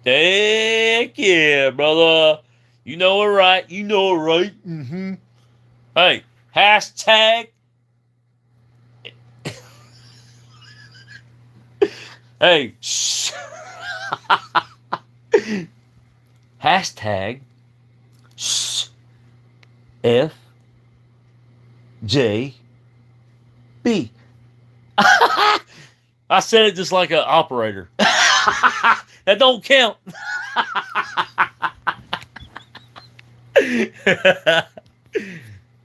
Heck yeah, brother. You know it right. You know it right. Mm-hmm. Hey, hashtag. Hey, shh. Hashtag F J B. I said it just like an operator. That don't count.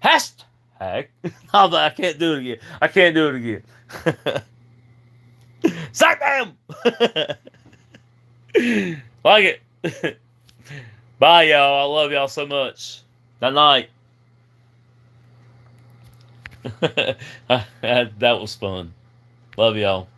Hashtag. I can't do it again. I can't do it again. Sack them. Like it. Bye, y'all. I love y'all so much. Night night. That was fun. Love y'all.